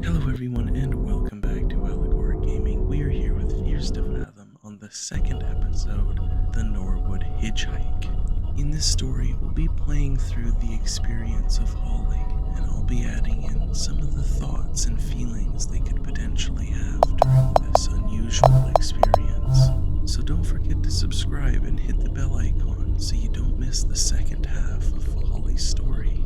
Hello everyone and welcome back to Allegory Gaming. We are here with Fears to Fathom on the second episode, The Norwood Hitchhike. In this story, we'll be playing through the experience of Holly, and I'll be adding in some of the thoughts and feelings they could potentially have during this unusual experience. So don't forget to subscribe and hit the bell icon so you don't miss the second half of Holly's story.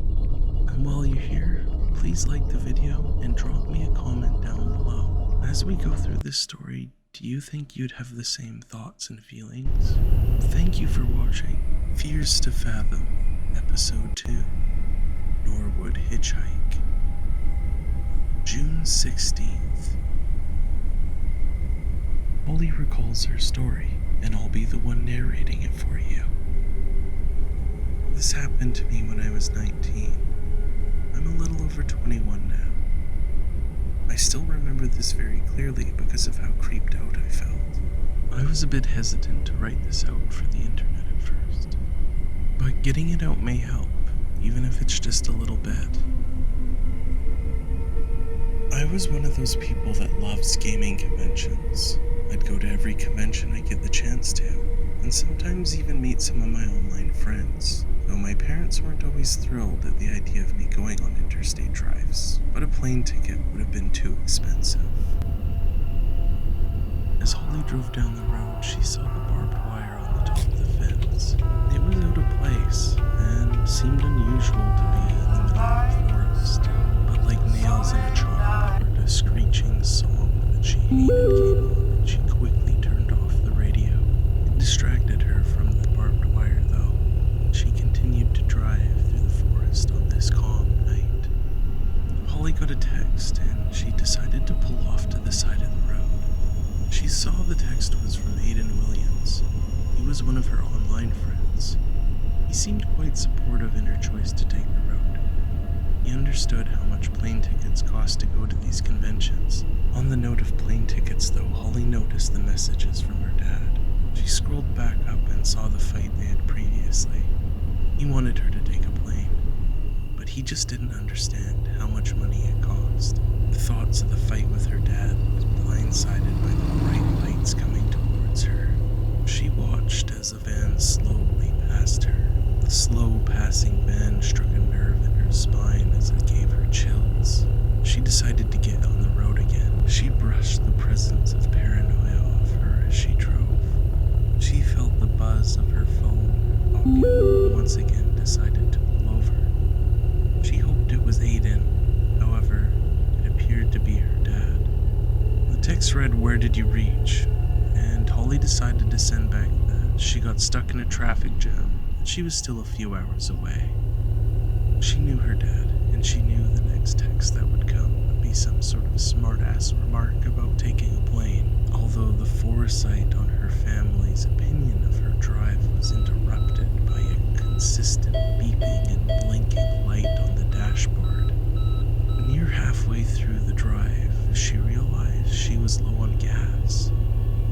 And while you're here, please like the video and drop me a comment down below. As we go through this story, do you think you'd have the same thoughts and feelings? Thank you for watching Fears to Fathom, Episode 2, Norwood Hitchhike, June 16th. Holly recalls her story, and I'll be the one narrating it for you. This happened to me when I was 19. I'm a little over 21 now. I still remember this very clearly because of how creeped out I felt. I was a bit hesitant to write this out for the internet at first, but getting it out may help, even if it's just a little bit. I was one of those people that loves gaming conventions. I'd go to every convention I get the chance to, and sometimes even meet some of my online friends. Though my parents weren't always thrilled at the idea of me going on interstate drives, but a plane ticket would have been too expensive. As Holly drove down the road, she saw the barbed wire on the top of the fence. It was out of place, and seemed unusual to be in the middle of the forest, but like nails in a chalkboard, a screeching song that she hated came on, and she quickly turned off the radio. It distracted her from the barbed wire, though. She continued to drive through the forest on this calm night. Holly got a text, and she decided to pull off to the side of the road. She saw the text was from Aiden Williams. He was one of her online friends. He seemed quite supportive in her choice to take the road. He understood how much plane tickets cost to go to these conventions. On the note of plane tickets, though, Holly noticed the messages from her dad. She scrolled back up and saw the fight they had previously. He wanted her to take a plane, but he just didn't understand how much money it cost. The thoughts of the fight with her dad was blindsided by the bright lights coming towards her. She watched as a van slowly passed her. The slow passing van struck a nerve in her spine as it gave her chills. She decided to get on the road again. She brushed the presence of paranoia off her as she drove. She felt the buzz of her phone and once again decided to pull over. She hoped it was Aiden, however, it appeared to be her dad. The text read, "Where did you reach?" and Holly decided to send back that she got stuck in a traffic jam, but she was still a few hours away. She knew her dad, and she knew the next text that would come would be some sort of smart-ass remark about taking a plane. Although the foresight on her family's opinion of her drive was interrupted by a consistent beeping and blinking light on the dashboard. Near halfway through the drive, she realized she was low on gas.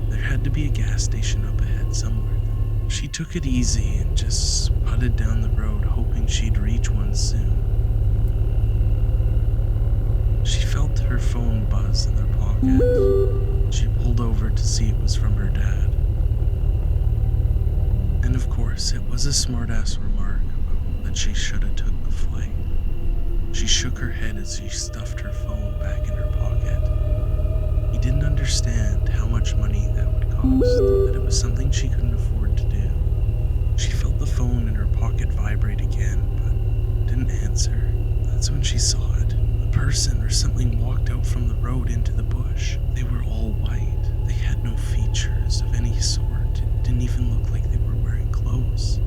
There had to be a gas station up ahead somewhere. She took it easy and just putted down the road, hoping she'd reach one soon. She felt her phone buzz in her pocket. She pulled over to see it was from her dad. And of course, it was a smart-ass remark about that she should have took the flight. She shook her head as she stuffed her phone back in her pocket. He didn't understand how much money that would cost, that it was something she couldn't afford to do. She felt the phone in her pocket vibrate again, but didn't answer. That's when she saw it. A person or something walked out from the road into the bush. They were all white. They had no features of any sort. It didn't even look like they were wearing clothes.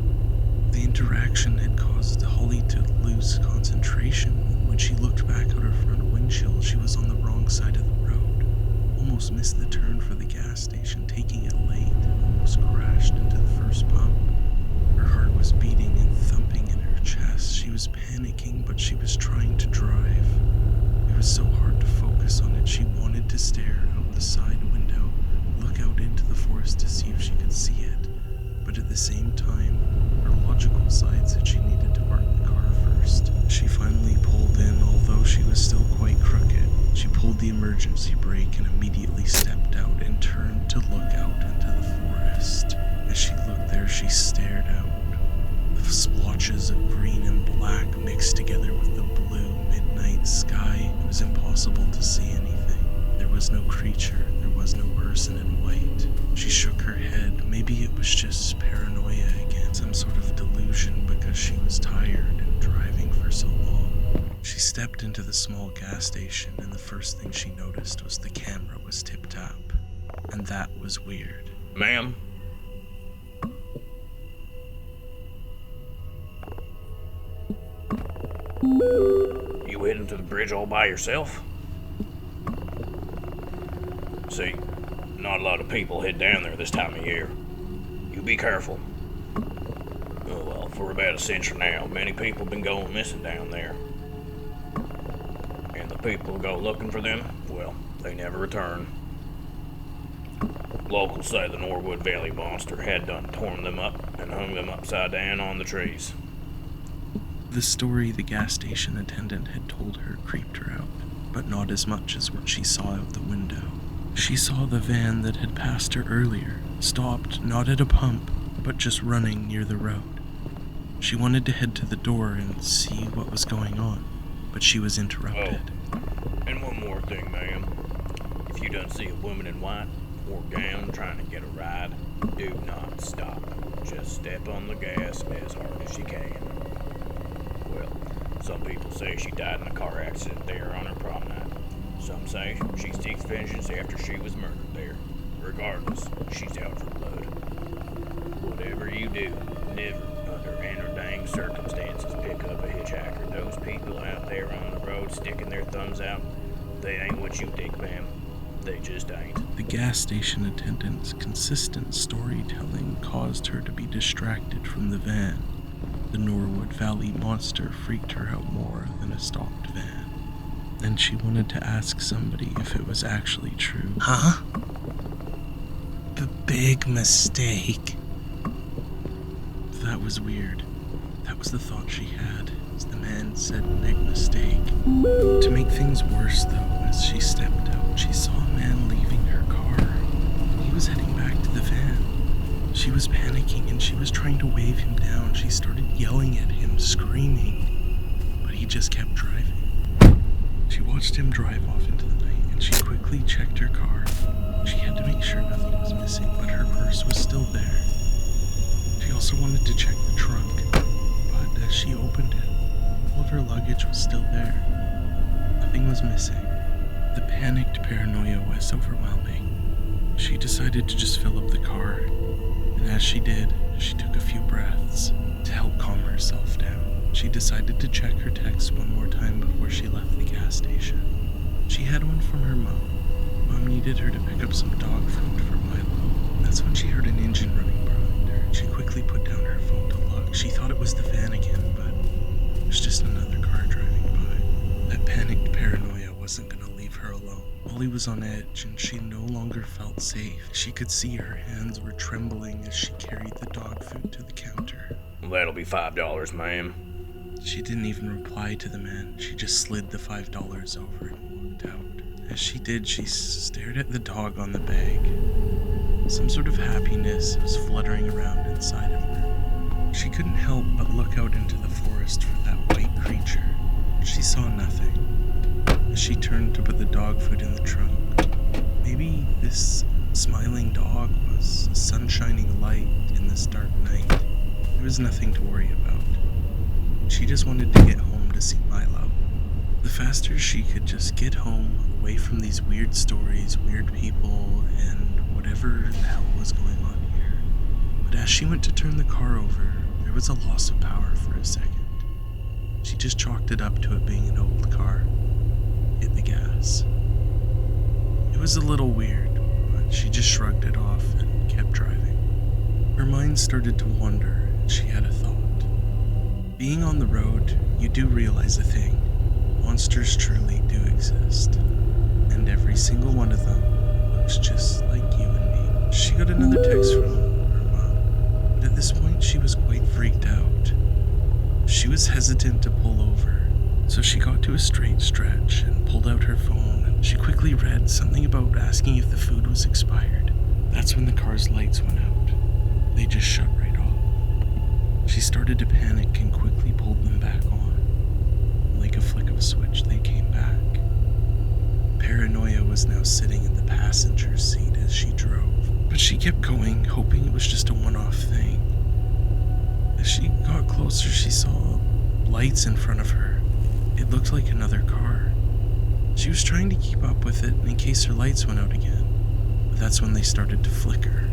The interaction had caused Holly to lose concentration. When she looked back out her front windshield, she was on the wrong side of the road. Almost missed the turn for the gas station, taking it late, and almost crashed into the first pump. Her heart was beating and thumping in her chest. She was panicking, but she was trying to drive. It was so hard to focus on it. She wanted to stare out the side window, look out into the forest to see if she could see it. But at the same time, her logical side said she needed to park the car first. She finally pulled in, although she was still quite crooked. She pulled the emergency brake and immediately stepped out and turned to look out into the forest. As she looked there, she stared out. The splotches of green and black mixed together with the blue midnight sky. It was impossible to see anything. There was no creature. There was no person in white. She shook her head. Maybe it was just paranoia again, some sort of delusion because she was tired and driving for so long. She stepped into the small gas station, and the first thing she noticed was the camera was tip-top. And that was weird. Ma'am? You heading to the bridge all by yourself? See, not a lot of people head down there this time of year. You be careful. Oh, well, for about a century now, many people have been going missing down there. And the people who go looking for them, well, they never return. Locals say the Norwood Valley monster had done torn them up and hung them upside down on the trees. The story the gas station attendant had told her creeped her out, but not as much as what she saw out the window. She saw the van that had passed her earlier, stopped not at a pump, but just running near the road. She wanted to head to the door and see what was going on, but she was interrupted. Oh, and one more thing, ma'am. If you done see a woman in white or gown trying to get a ride, do not stop. Just step on the gas as hard as you can. Well, some people say she died in a car accident there on her prom night. Some say she seeks vengeance after she was murdered there. Regardless, she's out for blood. Whatever you do, never, under any dang circumstances, pick up a hitchhiker. Those people out there on the road sticking their thumbs out, they ain't what you think, ma'am. They just ain't. The gas station attendant's consistent storytelling caused her to be distracted from the van. The Norwood Valley monster freaked her out more than a stopped van. And she wanted to ask somebody if it was actually true. Huh? The big mistake. That was weird. That was the thought she had, as the man said big mistake. To make things worse, though, as she stepped out, she saw a man leaving her car. He was heading back to the van. She was panicking and she was trying to wave him down. She started yelling at him, screaming, but he just kept driving. She watched him drive off into the night, and she quickly checked her car. She had to make sure nothing was missing, but her purse was still there. She also wanted to check the trunk, but as she opened it, all of her luggage was still there. Nothing was missing. The panicked paranoia was overwhelming. She decided to just fill up the car, and as she did, she took a few breaths to help calm herself down. She decided to check her texts one more time before she left the gas station. She had one from her mom. Mom needed her to pick up some dog food for Milo. That's when she heard an engine running behind her. She quickly put down her phone to look. She thought it was the van again, but it was just another car driving by. That panicked paranoia wasn't going to leave her alone. Molly was on edge, and she no longer felt safe. She could see her hands were trembling as she carried the dog food to the counter. That'll be $5, ma'am. She didn't even reply to the man. She just slid the $5 over and walked out. As she did, she stared at the dog on the bag. Some sort of happiness was fluttering around inside of her. She couldn't help but look out into the forest for that white creature. She saw nothing. As she turned to put the dog food in the trunk, maybe this smiling dog was a sun-shining light in this dark night. There was nothing to worry about. She just wanted to get home to see Milo. The faster she could just get home, away from these weird stories, weird people, and whatever the hell was going on here. But as she went to turn the car over, there was a loss of power for a second. She just chalked it up to it being an old car. Hit the gas. It was a little weird, but she just shrugged it off and kept driving. Her mind started to wander, and she had a thought. Being on the road, you do realize a thing. Monsters truly do exist. And every single one of them looks just like you and me. She got another text from her mom, but at this point she was quite freaked out. She was hesitant to pull over, so she got to a straight stretch and pulled out her phone, and she quickly read something about asking if the food was expired. That's when the car's lights went out. They just shut right off. She started to panic and quickly pulled them back on. Like a flick of a switch, they came back. Paranoia was now sitting in the passenger seat as she drove, but she kept going, hoping it was just a one-off thing. As she got closer, she saw lights in front of her. It looked like another car. She was trying to keep up with it in case her lights went out again, but that's when they started to flicker.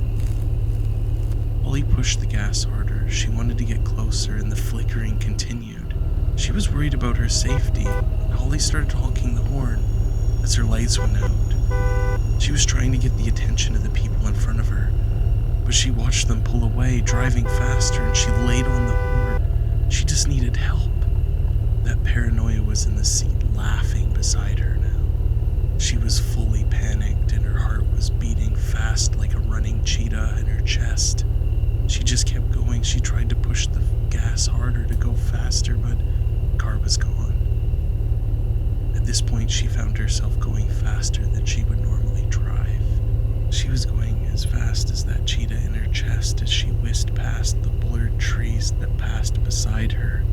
Holly pushed the gas harder. She wanted to get closer, and the flickering continued. She was worried about her safety, and Holly started honking the horn as her lights went out. She was trying to get the attention of the people in front of her, but she watched them pull away, driving faster, and she laid on the horn. She just needed help. That paranoia was in the seat, laughing beside her now. She was fully panicked, and her heart was beating fast like a running cheetah in her chest. She just kept going. She tried to push the gas harder to go faster, but the car was gone. At this point, she found herself going faster than she would normally drive. She was going as fast as that cheetah in her chest as she whisked past the blurred trees that passed beside her.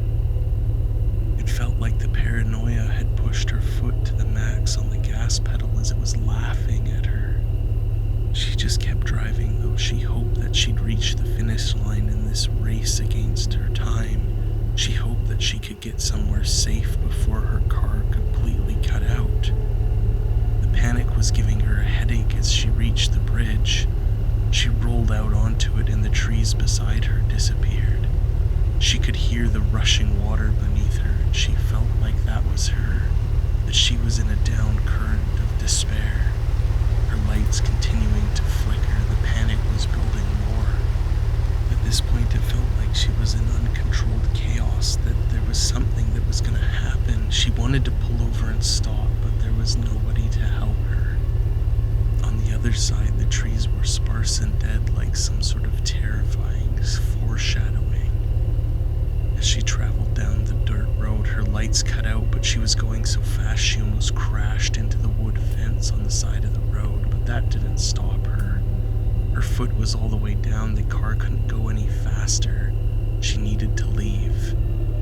It felt like the paranoia had pushed her foot to the max on the gas pedal as it was laughing at her. She just kept driving, though. She hoped that she'd reach the finish line in this race against her time. She hoped that she could get somewhere safe before her car completely cut out. The panic was giving her a headache as she reached the bridge. She rolled out onto it and the trees beside her disappeared. She could hear the rushing water beneath her, and she felt like that was her, that she was in a down current of despair. Her lights continuing to flicker, the panic was building more. At this point, it felt like she was in uncontrolled chaos, that there was something that was going to happen. She wanted to pull over and stop, but there was nobody to help her. On the other side, the trees were sparse and dead, like some sort of terrifying foreshadowing. As she traveled down the dirt road, her lights cut out, but she was going so fast she almost crashed into the wood fence on the side of the road, but that didn't stop her. Her foot was all the way down, the car couldn't go any faster. She needed to leave.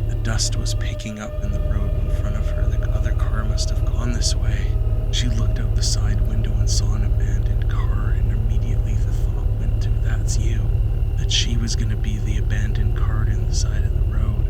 The dust was picking up in the road in front of her. The other car must have gone this way. She looked out the side window and saw an abandoned car, and immediately the thought went to, that's you. That she was going to be the abandoned car in the side of the road.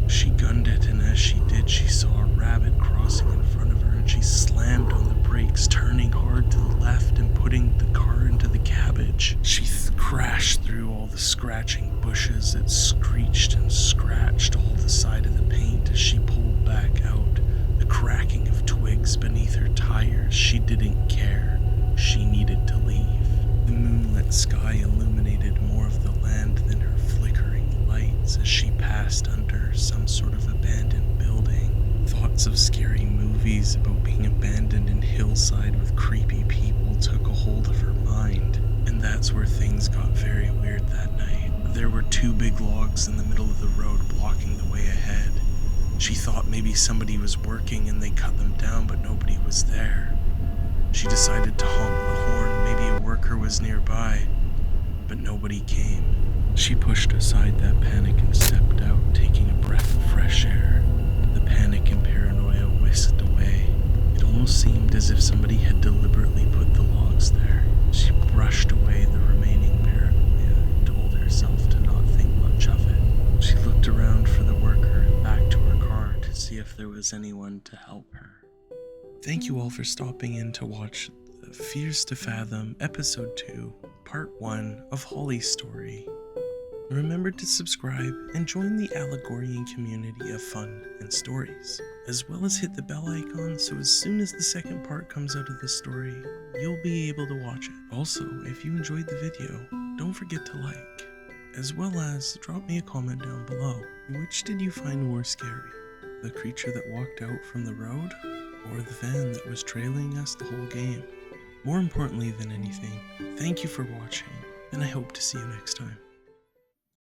She gunned it, and as she did, she saw a rabbit crossing in front of her, and she slammed on the brakes, turning hard to the left and putting the car into the cabbage. She crashed through all the scratching bushes. It screeched and scratched all the side of the paint as she pulled back out, the cracking of twigs beneath her tires. She didn't care. She needed to leave. The moonlit sky illuminated more of the land than her flickering lights as she passed under some sort of abandoned building. Thoughts of scary movies about being abandoned in hillside with creepy people took a hold of her mind, and that's where things got very weird that night. There were two big logs in the middle of the road blocking the way ahead. She thought maybe somebody was working and they cut them down, but nobody was there. She decided to honk the horn. Maybe a worker was nearby, but nobody came. She pushed aside that panic and stepped out, taking a breath of fresh air. The panic and paranoia whisked away. It almost seemed as if somebody had deliberately put the logs there. She brushed away the remaining paranoia and told herself to not think much of it. She looked around for the worker and back to her car to see if there was anyone to help her. Thank you all for stopping in to watch the Fears to Fathom Episode 2, Part 1 of Holly's story. Remember to subscribe and join the Allegorian community of fun and stories, as well as hit the bell icon so as soon as the second part comes out of the story, you'll be able to watch it. Also, if you enjoyed the video, don't forget to like, as well as drop me a comment down below. Which did you find more scary? The creature that walked out from the road, or the van that was trailing us the whole game? More importantly than anything, thank you for watching, and I hope to see you next time.